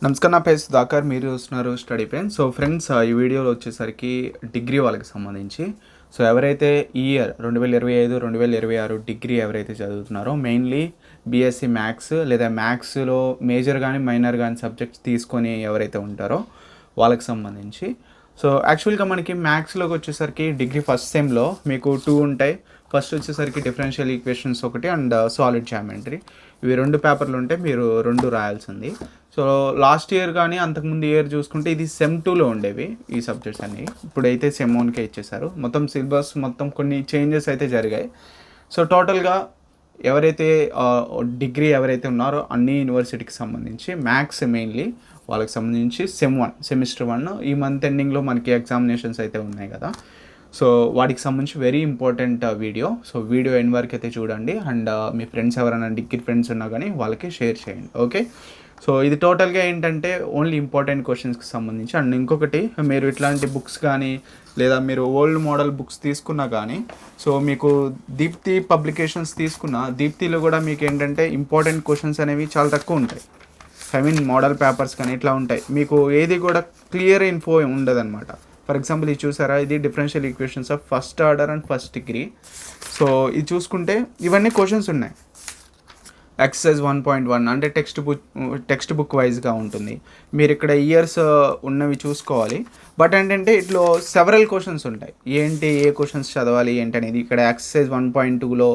నమస్కారం. నా పేరు సుధాకర్. మీరు చూస్తున్నారు స్టడీ పెన్. సో ఫ్రెండ్స్, ఈ వీడియోలో వచ్చేసరికి డిగ్రీ వాళ్ళకి సంబంధించి ఎవరైతే ఈ ఇయర్ 2025, 2026 డిగ్రీ ఎవరైతే చదువుతున్నారో మెయిన్లీ బీఎస్సీ మ్యాథ్స్ లేదా మ్యాథ్స్లో మేజర్ కానీ మైనర్ కానీ సబ్జెక్ట్స్ తీసుకొని ఎవరైతే ఉంటారో వాళ్ళకి సంబంధించి యాక్చువల్గా మనకి మ్యాథ్స్లోకి వచ్చేసరికి డిగ్రీ ఫస్ట్ సెమ్లో మీకు 2 ఉంటాయి. ఫస్ట్ వచ్చేసరికి డిఫరెన్షియల్ ఈక్వేషన్స్ ఒకటి అండ్ సాలిడ్ జామెట్రీ. ఇవి 2 పేపర్లు ఉంటే మీరు 2 రాయాల్సింది. లాస్ట్ ఇయర్ కానీ అంతకుముందు ఇయర్ చూసుకుంటే ఇది సెమ్ 2లో ఉండేవి ఈ సబ్జెక్ట్స్ అన్నీ. ఇప్పుడైతే సెమ్ 1కే ఇచ్చేసారు. మొత్తం సిలబస్ కొన్ని చేంజెస్ అయితే జరిగాయి. టోటల్గా ఎవరైతే డిగ్రీ ఎవరైతే ఉన్నారో అన్ని యూనివర్సిటీకి సంబంధించి మ్యాథ్స్ మెయిన్లీ వాళ్ళకి సంబంధించి సెమిస్టర్ 1 ఈ మంత్ ఎండింగ్లో మనకి ఎగ్జామినేషన్స్ అయితే ఉన్నాయి కదా. వాటికి సంబంధించి very important video. Video end వరకు అయితే చూడండి అండ్ మీ ఫ్రెండ్స్ ఎవరైనా డిగ్రీ ఫ్రెండ్స్ ఉన్నా కానీ వాళ్ళకి షేర్ చేయండి. ఓకే, ఇది టోటల్గా ఏంటంటే ఓన్లీ ఇంపార్టెంట్ క్వశ్చన్స్కి సంబంధించి. అండ్ ఇంకొకటి, మీరు ఇట్లాంటి బుక్స్ కానీ లేదా మీరు ఓల్డ్ మోడల్ బుక్స్ తీసుకున్నా కానీ మీకు దీప్తి పబ్లికేషన్స్ తీసుకున్న దీప్తిలో కూడా మీకు ఏంటంటే ఇంపార్టెంట్ క్వశ్చన్స్ అనేవి చాలా తక్కువ ఉంటాయి. మోడల్ పేపర్స్ కానీ ఇట్లా ఉంటాయి. మీకు ఏది కూడా క్లియర్ ఇన్ఫో ఉండదన్నమాట. ఫర్ ఎగ్జాంపుల్ ఇది చూసారా, ఇది differential equations of first order and first degree. ఇది చూసుకుంటే ఇవన్నీ క్వశ్చన్స్ ఉన్నాయి. ఎక్సర్సైజ్ 1.1 అంటే టెక్స్ట్ బుక్ వైజ్గా ఉంటుంది. మీరు ఇక్కడ ఇయర్స్ ఉన్నవి చూసుకోవాలి. బట్ ఏంటంటే ఇట్లో సెవరల్ క్వశ్చన్స్ ఉంటాయి. ఏ క్వశ్చన్స్ చదవాలి ఏంటి అనేది. ఇక్కడ ఎక్సర్సైజ్ 1.2లో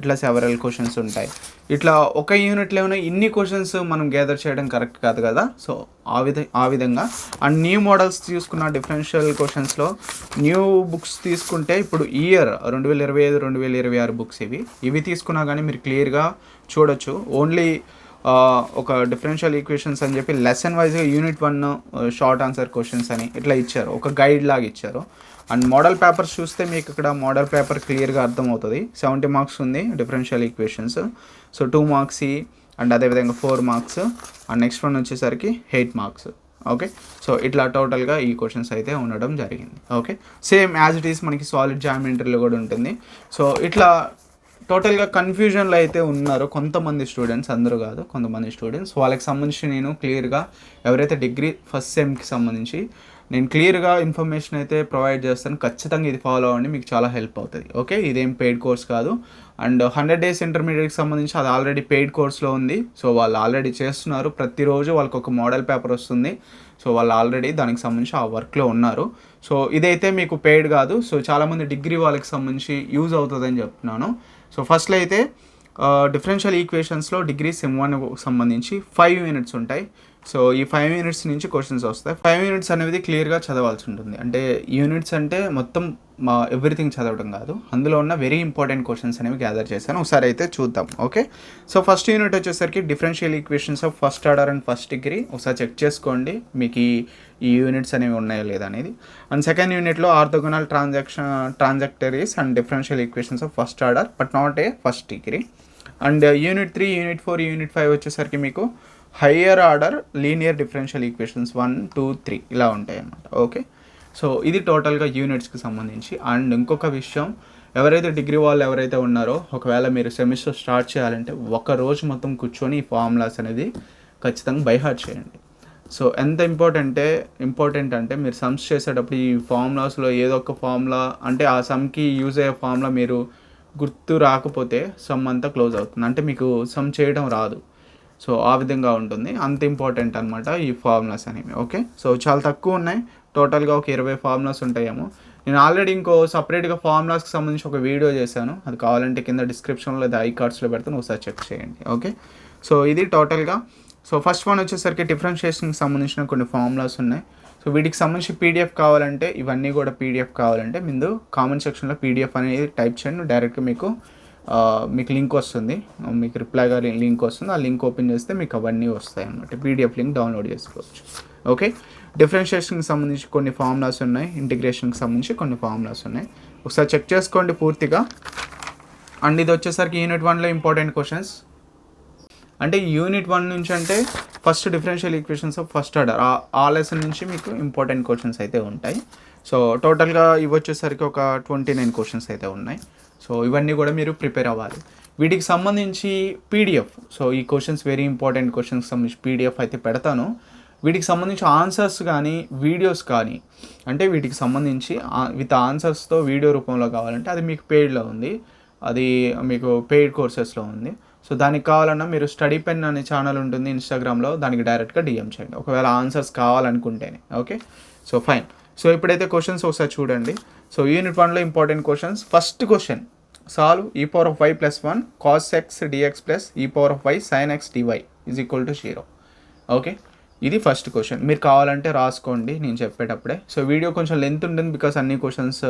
ఇట్లా సెవరల్ క్వశ్చన్స్ ఉంటాయి. ఇట్లా ఒక యూనిట్లో ఏమైనా ఇన్ని క్వశ్చన్స్ మనం గ్యాదర్ చేయడం కరెక్ట్ కాదు కదా. ఆ విధంగా అండ్ న్యూ మోడల్స్ తీసుకున్న డిఫరెన్షియల్ క్వశ్చన్స్లో న్యూ బుక్స్ తీసుకుంటే ఇప్పుడు ఇయర్ 2025, 2026 బుక్స్ ఇవి తీసుకున్నా కానీ మీరు క్లియర్గా చూడొచ్చు. ఓన్లీ ఒక డిఫరెన్షియల్ ఈక్వేషన్స్ అని చెప్పి లెసన్ వైజ్గా యూనిట్ 1 షార్ట్ ఆన్సర్ క్వశ్చన్స్ అని ఇట్లా ఇచ్చారు, ఒక గైడ్ లాగా ఇచ్చారు. అండ్ మోడల్ పేపర్స్ చూస్తే మీకు ఇక్కడ మోడల్ పేపర్ క్లియర్గా అర్థమవుతుంది. 70 మార్క్స్ ఉంది డిఫరెన్షియల్ ఈక్వేషన్స్. 2 మార్క్స్ అండ్ అదేవిధంగా 4 మార్క్స్ అండ్ నెక్స్ట్ వన్ వచ్చేసరికి 8 మార్క్స్. ఓకే, ఇట్లా టోటల్గా ఈ క్వశ్చన్స్ అయితే ఉండడం జరిగింది. Okay, same as it is మనకి సాలిడ్ జామెట్రీలో కూడా ఉంటుంది. ఇట్లా టోటల్గా కన్ఫ్యూజన్లో అయితే ఉన్నారు కొంతమంది స్టూడెంట్స్, అందరూ కాదు కొంతమంది స్టూడెంట్స్. వాళ్ళకి సంబంధించి నేను క్లియర్గా ఎవరైతే డిగ్రీ ఫస్ట్ సెమ్కి సంబంధించి నేను క్లియర్గా ఇన్ఫర్మేషన్ అయితే ప్రొవైడ్ చేస్తాను. ఖచ్చితంగా ఇది ఫాలో అవ్వండి, మీకు చాలా హెల్ప్ అవుతుంది. ఓకే, ఇదేం పెయిడ్ కోర్స్ కాదు. అండ్ 100 days ఇంటర్మీడియట్కి సంబంధించి అది ఆల్రెడీ పెయిడ్ కోర్స్లో ఉంది. వాళ్ళు ఆల్రెడీ చేస్తున్నారు. ప్రతిరోజు వాళ్ళకి ఒక మోడల్ పేపర్ వస్తుంది. వాళ్ళు ఆల్రెడీ దానికి సంబంధించి ఆ వర్క్లో ఉన్నారు. ఇదైతే మీకు పెయిడ్ కాదు. చాలామంది డిగ్రీ వాళ్ళకి సంబంధించి యూజ్ అవుతుందని చెప్తున్నాను. ఫస్ట్లో అయితే డిఫరెన్షియల్ ఈక్వేషన్స్లో డిగ్రీ సెమ్ 1 సంబంధించి 5 యూనిట్స్ ఉంటాయి. ఈ 5 యూనిట్స్ నుంచి క్వశ్చన్స్ వస్తాయి. 5 యూనిట్స్ అనేది క్లియర్గా చదవాల్సి ఉంటుంది. అంటే యూనిట్స్ అంటే మొత్తం ఎవ్రీథింగ్ చదవడం కాదు, అందులో ఉన్న వెరీ ఇంపార్టెంట్ క్వశ్చన్స్ అనేవి గ్యాదర్ చేశాను. ఒకసారి అయితే చూద్దాం. ఓకే, ఫస్ట్ యూనిట్ వచ్చేసరికి differential equations of first order and first degree. ఒకసారి చెక్ చేసుకోండి మీకు ఈ యూనిట్స్ అనేవి ఉన్నాయో లేదా అనేది. అండ్ సెకండ్ యూనిట్లో orthogonal trajectories and differential equations of first order but not a first degree. And unit 3, unit 4, unit 5 వచ్చేసరికి మీకు higher order linear differential equations 1, 2, 3 ఇలా ఉంటాయి అన్నమాట. ఓకే, ఇది టోటల్గా యూనిట్స్కి సంబంధించి. అండ్ ఇంకొక విషయం, ఎవరైతే డిగ్రీ వాళ్ళు ఎవరైతే ఉన్నారో ఒకవేళ మీరు సెమిస్టర్ స్టార్ట్ చేయాలంటే ఒక రోజు మొత్తం కూర్చొని ఈ ఫార్ములాస్ అనేది ఖచ్చితంగా బై హార్ట్ చేయండి. ఎంత ఇంపార్టెంట్ అంటే మీరు సమ్స్ చేసేటప్పుడు ఈ ఫార్ములాస్లో ఏదో ఒక ఫార్ములా అంటే ఆ సమ్కి యూజ్ అయ్యే ఫార్ములా మీరు గుర్తు రాకపోతే సమ్ అంతా క్లోజ్ అవుతుంది, అంటే మీకు సమ్ చేయడం రాదు. ఆ విధంగా ఉంటుంది. అంత ఇంపార్టెంట్ అనమాట ఈ ఫార్ములాస్ అనేవి. ఓకే, చాలా తక్కువ ఉన్నాయి. టోటల్గా ఒక 20 ఫార్ములాస్ ఉంటాయేమో. నేను ఆల్రెడీ ఇంకో సపరేట్గా ఫార్ములాస్కి సంబంధించి ఒక వీడియో చేశాను. అది కావాలంటే కింద డిస్క్రిప్షన్లో లేదా ఐ కార్డ్స్లో పెడతాను, ఒకసారి చెక్ చేయండి. ఓకే, ఇది టోటల్గా. ఫస్ట్ వన్ వచ్చేసరికి డిఫరెన్షియేషన్కి సంబంధించిన కొన్ని ఫార్ములాస్ ఉన్నాయి. వీటికి సంబంధించి పీడిఎఫ్ కావాలంటే, ఇవన్నీ కూడా పీడిఎఫ్ కావాలంటే మీరు కామెంట్ సెక్షన్లో పీడిఎఫ్ అనేది టైప్ చేయండి. డైరెక్ట్గా మీకు లింక్ వస్తుంది, మీకు రిప్లైగా లింక్ వస్తుంది. ఆ లింక్ ఓపెన్ చేస్తే మీకు అవన్నీ వస్తాయి అన్నమాట. పీడిఎఫ్ లింక్ డౌన్లోడ్ చేసుకోవచ్చు. ఓకే, డిఫరెన్షియేషన్కి సంబంధించి కొన్ని ఫార్ములాస్ ఉన్నాయి, ఇంటిగ్రేషన్కి సంబంధించి కొన్ని ఫార్ములాస్ ఉన్నాయి. ఒకసారి చెక్ చేసుకోండి పూర్తిగా. అండ్ ఇది వచ్చేసరికి యూనిట్ 1లో ఇంపార్టెంట్ క్వశ్చన్స్. అంటే యూనిట్ 1 నుంచి అంటే first differential equations of first order ఆ లెసన్ నుంచి మీకు ఇంపార్టెంట్ క్వశ్చన్స్ అయితే ఉంటాయి. టోటల్గా ఇవి వచ్చేసరికి ఒక 29 క్వశ్చన్స్ అయితే ఉన్నాయి. ఇవన్నీ కూడా మీరు ప్రిపేర్ అవ్వాలి. వీటికి సంబంధించి పీడిఎఫ్, ఈ క్వశ్చన్స్ వెరీ ఇంపార్టెంట్ క్వశ్చన్స్కి సంబంధించి పీడిఎఫ్ అయితే పెడతాను. వీటికి సంబంధించి ఆన్సర్స్ కానీ వీడియోస్ కానీ అంటే వీటికి సంబంధించి విత్ ఆన్సర్స్తో వీడియో రూపంలో కావాలంటే అది మీకు పెయిడ్లో ఉంది, అది మీకు పెయిడ్ కోర్సెస్లో ఉంది. సో దానికి కావాలన్నా మీరు స్టడీ పెన్ అనే ఛానల్ ఉంటుంది ఇన్స్టాగ్రామ్లో, దానికి డైరెక్ట్గా డిఎం చేయండి ఒకవేళ ఆన్సర్స్ కావాలనుకుంటేనే. Okay, so fine. సో ఇప్పుడైతే క్వశ్చన్స్ ఒకసారి చూడండి. సో యూనిట్ 1లో important questions. First question, solve e⁻y + 1 cos x dx + e⁻y sin x dy = 0. Okay, ఇది ఫస్ట్ క్వశ్చన్. మీరు కావాలంటే రాసుకోండి నేను చెప్పేటప్పుడే. సో వీడియో కొంచెం లెంత్ ఉంటుంది బికాస్ అన్ని క్వశ్చన్స్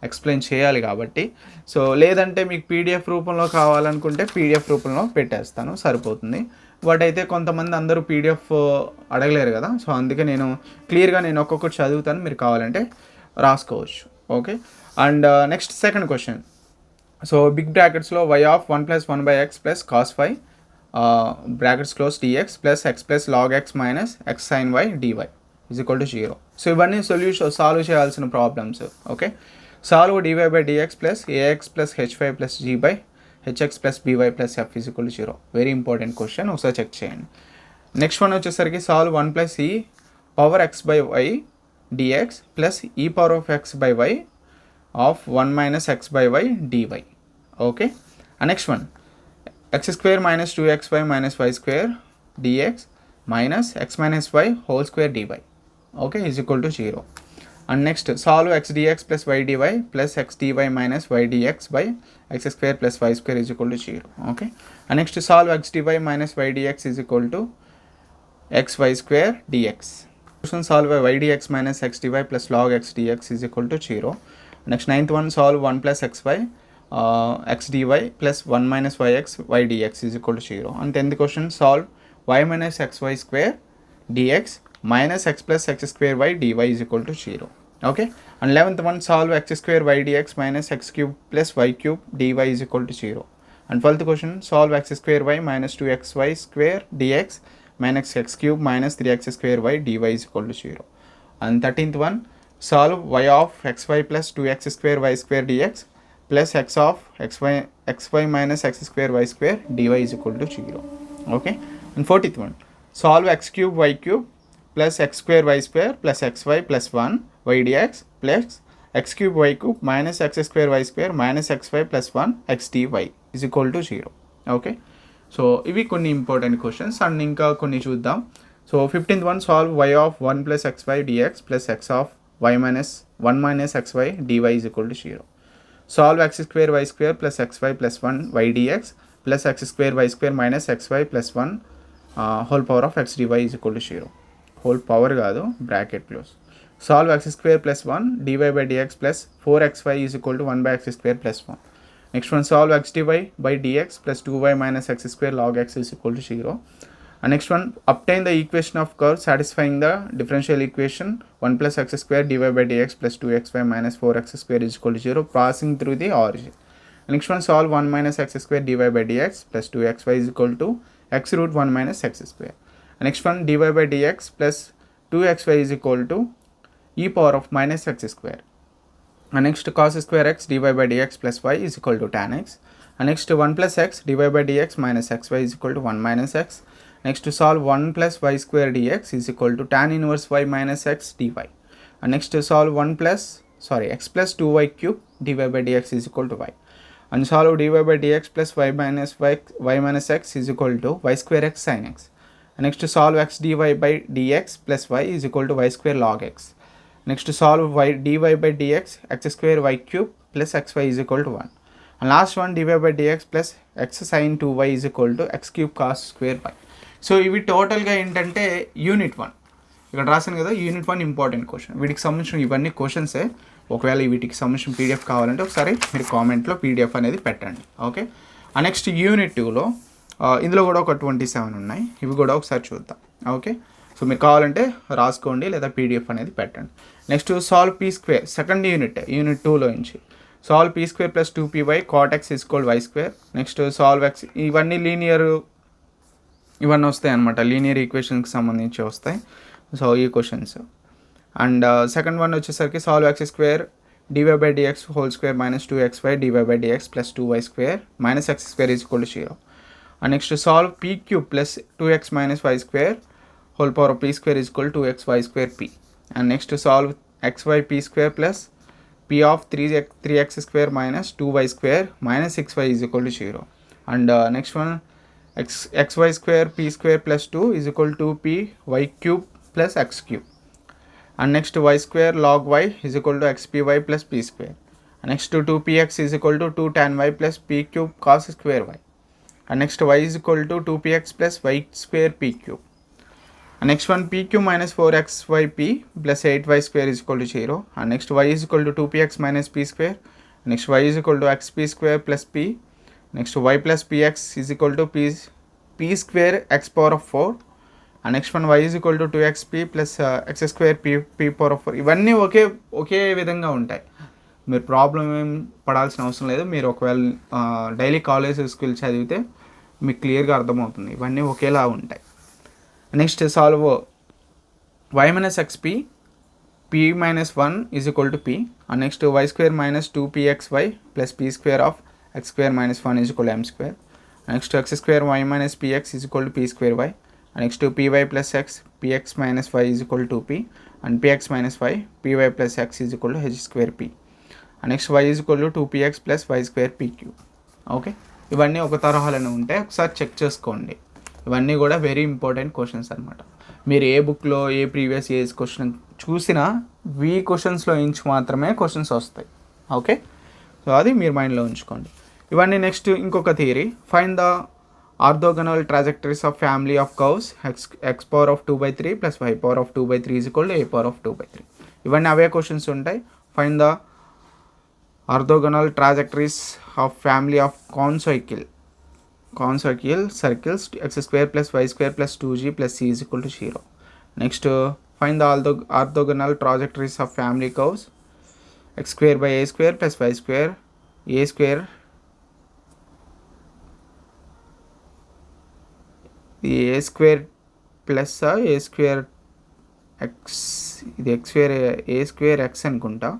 ఎక్స్ప్లెయిన్ చేయాలి కాబట్టి. సో లేదంటే మీకు పీడిఎఫ్ రూపంలో కావాలనుకుంటే పీడిఎఫ్ రూపంలో పెట్టేస్తాను, సరిపోతుంది. బట్ అయితే కొంతమంది అందరూ పీడిఎఫ్ అడగలేరు కదా, సో అందుకే నేను క్లియర్గా నేను ఒక్కొక్కటి చదువుతాను, మీరు కావాలంటే రాసుకోవచ్చు. Okay, and next second question. So big బ్రాకెట్స్లో y(1 + 1/x + cos y brackets close dx + x + log x - x sin y dy = 0. So ఇవన్నీ సాల్వ్ చేయాల్సిన problems. Okay, solve dy/dx + ax + hy + g/hx + by + f = 0. Very important question, ఒకసారి check చేయండి. Next one వచ్చేసరికి solve 1 + e⁻x/y dx + e⁻x/y of 1 - x/y dy. Okay, next one x² - 2xy - y² dx minus x minus y whole square dy. Okay, = 0. And next, solve x dx + y dy plus x dy minus y dx by x² + y² = 0. Okay, and next, solve x dy minus y dx = xy² dx. Solve y dx minus x dy plus log x dx = 0. Next, ninth one, solve 1 + xy x dy plus 1 minus yx y dx = 0. And 10th question, solve y minus xy² dx minus x plus x² y dy = 0. Okay, and 11th one, solve x² y dx minus x³ plus y³ dy = 0. And 12th question, solve x² y minus 2xy² dx minus x³ minus 3x² y dy = 0. And 13th one, solve y of xy plus 2x² y² dx plus x of xy minus x² y² dy = 0. Okay, and 14th one, solve x³ y³ plus x² y² plus xy plus 1 y dx plus x³ y³ minus x² y² minus xy plus 1 x dy = 0. Okay, so ఇవి కొన్ని important questions and ఇంకా కొన్ని చూద్దాం. So 15th one, solve y of 1 + xy dx plus x of y minus 1 minus xy dy = 0. Solve x² y² plus xy plus 1 y dx plus x² y² minus xy plus 1 whole power of x dy = 0. Whole power కాదు, bracket close. Solve x² plus 1 dy/dx plus 4xy = 1/x² plus 1. Next one, solve x dy/dx plus 2y minus x² log x = 0. And next one, obtain the equation of curve satisfying the differential equation 1 + x² dy/dx plus 2xy minus 4x² = 0 passing through the origin. Next one, solve 1 minus x² dy/dx plus 2xy = x√1 minus x². Next one, dy/dx plus 2xy = e⁻ minus x². And next, cos² x dy/dx plus y = tan x. And next, 1 + x dy/dx minus xy = 1 minus x. Next, to solve 1 + y² dx = tan inverse y minus x dy. And next, to solve x plus 2y³ dy/dx = y. And solve dy/dx plus y minus x = y² x sin x. And next, to solve x dy/dx plus y = y² log x. Next, to solve y dy/dx x² y³ plus xy = 1. And last one, dy/dx plus x sin 2y = x³ cos square y. So ఇవి టోటల్గా ఏంటంటే unit 1 ఇక్కడ రాశాను కదా, unit 1 important question. వీటికి సంబంధించిన ఇవన్నీ క్వశ్చన్సే. ఒకవేళ వీటికి సంబంధించిన పీడిఎఫ్ కావాలంటే ఒకసారి మీరు కామెంట్లో పీడిఎఫ్ అనేది పెట్టండి. ఓకే, నెక్స్ట్ యూనిట్ 2లో ఇందులో కూడా ఒక 27 ఉన్నాయి, ఇవి కూడా ఒకసారి చూద్దాం. ఓకే, సో మీరు కావాలంటే రాసుకోండి లేదా పీడిఎఫ్ అనేది పెట్టండి. Next, solve p², second unit 2లో నుంచి solve p² plus 2py cot x = y². Next, solve x, ఇవన్నీ లీనియర్ ఇవన్నీ వస్తాయి అనమాట, లీనియర్ ఈక్వేషన్కి సంబంధించి వస్తాయి. సో ఈ క్వశ్చన్స్. అండ్ సెకండ్ వన్ వచ్చేసరికి solve x² dy/dx whole square minus 2xy dy/dx plus 2y² minus x² = 0. And next, solve p³ plus 2x minus y² whole power of p square is equal to xy square p. And next to solve xy p square plus p of 3x square minus 2y square minus 6y is equal to 0. And next one, xy square p square plus 2 is equal to p y cube plus x cube. And next y square log y is equal to xpy plus p square. And next to 2px is equal to 2 tan y plus p cube cos square y. And next y is equal to 2px plus y square p cube. And next one, p cube minus 4xyp plus 8y square is equal to 0. And next y is equal to 2px minus p square. Next y is equal to xp square plus p. Next y plus px is equal to p square x power of 4. And next one, y is equal to 2xp plus x square p power of 4. ఇవన్నీ ఒకే విధంగా ఉంటాయి. మీరు problem ఏం పడాల్సిన అవసరం లేదు. మీరు ఒకవేళ డైలీ కాలేజ్ స్కిల్ చదివితే మీకు క్లియర్గా అర్థమవుతుంది. ఇవన్నీ ఒకేలా ఉంటాయి. Next solve y minus xp p minus 1 is equal to p. And next y square minus 2pxy plus p square of x square minus 1 is equal to m square. Next x square y minus px is equal to p square y. And next to py plus x px minus y is equal to p. And px minus y py plus x is equal to h square p. And next y is equal to 2px plus y square p cube. Okay, ఇవన్నీ ఒక తరహాలోనే ఉంటాయి. ఒకసారి check చేసుకోండి. ఇవన్నీ కూడా very important questions అనమాట. మీరు ఏ బుక్లో ఏ ప్రీవియస్ ఇయర్స్ క్వశ్చన్ చూసినా వీ క్వశ్చన్స్లో నుంచి మాత్రమే క్వశ్చన్స్ వస్తాయి. ఓకే, సో అది మీరు మైండ్లో ఉంచుకోండి. ఇవన్నీ నెక్స్ట్ ఇంకొక theory, find the orthogonal trajectories of family of curves x power of 2/3 plus y power of 2/3 is equal to a power of 2/3. ఇవన్నీ అవే క్వశ్చన్స్ ఉంటాయి. Find the orthogonal trajectories of family of concycle circles x square plus y square plus 2g plus c is equal to 0. Next, find the orthogonal trajectories of family curves x square by a square plus y square a square plus a square x, ఇది x square a square x అనుకుంటా.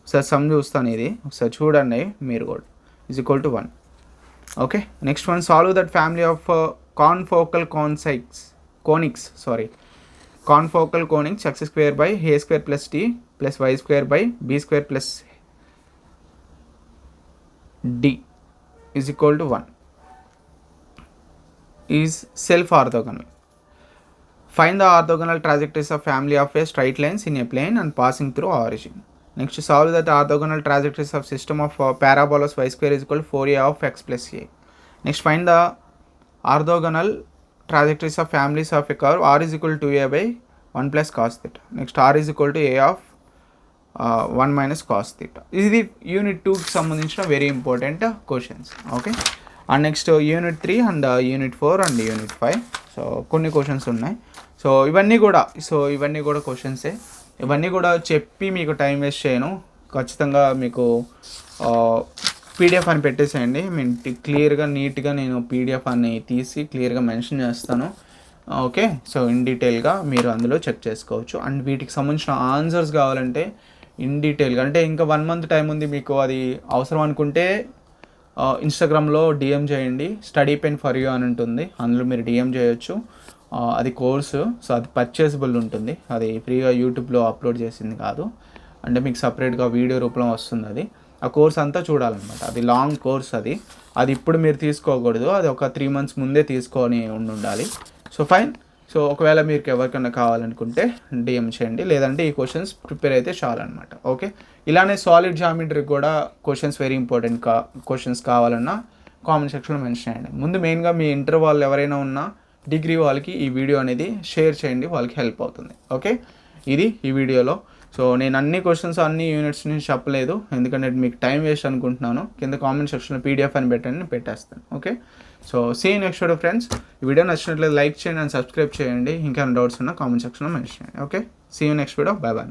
ఒకసారి some చూస్తాను, ఇది ఒకసారి చూడండి మీరు కూడా. is equal to 1. Okay, next one, solve that family of confocal conics x square by a square plus t plus y square by b square plus d is equal to 1 is self orthogonal. Find the orthogonal trajectories of family of a straight lines in a plane and passing through origin. Next, solve that orthogonal trajectories of system of parabolas y square is equal to 4a of x plus a. Next, find the orthogonal trajectories of families of a curve r is equal to a by 1 plus cos theta. Next, r is equal to a of 1 minus cos theta. ఇది unit 2కి సంబంధించిన very important questions. Okay, and next unit 3 and unit 4 and unit 5. So కొన్ని questions ఉన్నాయి. So ఇవన్నీ కూడా క్వశ్చన్సే. ఇవన్నీ కూడా చెప్పి మీకు టైం వేస్ట్ చేయను. ఖచ్చితంగా మీకు పీడిఎఫ్ అని పెట్టేసేయండి. నేను క్లియర్గా నీట్గా నేను పీడిఎఫ్ అని తీసి క్లియర్గా మెన్షన్ చేస్తాను. ఓకే, సో ఇన్ డీటెయిల్గా మీరు అందులో చెక్ చేసుకోవచ్చు. అండ్ వీటికి సంబంధించిన ఆన్సర్స్ కావాలంటే ఇన్ డీటెయిల్గా, అంటే ఇంకా 1 month టైం ఉంది మీకు, అది అవసరం అనుకుంటే ఇన్స్టాగ్రామ్లో డిఎం చేయండి. స్టడీ పెన్ ఫర్ యూ అని ఉంటుంది, అందులో మీరు డిఎం చేయొచ్చు. అది కోర్సు, సో అది పర్చేసబుల్ ఉంటుంది. అది ఫ్రీగా యూట్యూబ్లో అప్లోడ్ చేసింది కాదు, అంటే మీకు సపరేట్గా వీడియో రూపంలో వస్తుంది. అది ఆ కోర్స్ అంతా చూడాలన్నమాట. అది లాంగ్ కోర్స్, అది ఇప్పుడు మీరు తీసుకోకూడదు. అది ఒక 3 months ముందే తీసుకొని ఉండాలి. So fine. సో ఒకవేళ మీకు ఎవరికైనా కావాలనుకుంటే డిఎం చేయండి, లేదంటే ఈ క్వశ్చన్స్ ప్రిపేర్ అయితే చాలన్నమాట. ఓకే, ఇలానే సాలిడ్ జామెట్రీ కూడా క్వశ్చన్స్ వెరీ ఇంపార్టెంట్ క్వశ్చన్స్ కావాలన్నా కామెంట్ సెక్షన్లో మెన్షన్ చేయండి. ముందు మెయిన్గా మీ ఇంటర్ వాళ్ళు ఎవరైనా ఉన్నా డిగ్రీ వాళ్ళకి ఈ వీడియో అనేది షేర్ చేయండి, వాళ్ళకి హెల్ప్ అవుతుంది. ఓకే, ఇది ఈ వీడియోలో. సో నేను అన్ని క్వశ్చన్స్ అన్ని యూనిట్స్ నుంచి చెప్పలేదు, ఎందుకంటే మీకు టైం వేస్ట్ అనుకుంటున్నాను. కింద కామెంట్ సెక్షన్లో పీడిఎఫ్ అని పెట్టండి, పెట్టేస్తాను. Okay, so see next video friends. ఈ వీడియో నచ్చినట్లయితే లైక్ చేయండి అండ్ సబ్స్క్రైబ్ చేయండి. ఇంకా డౌట్స్ ఉన్నా కామెంట్ సెక్షన్లో మెన్షన్ చేయండి. Okay, see you next video. Bye by.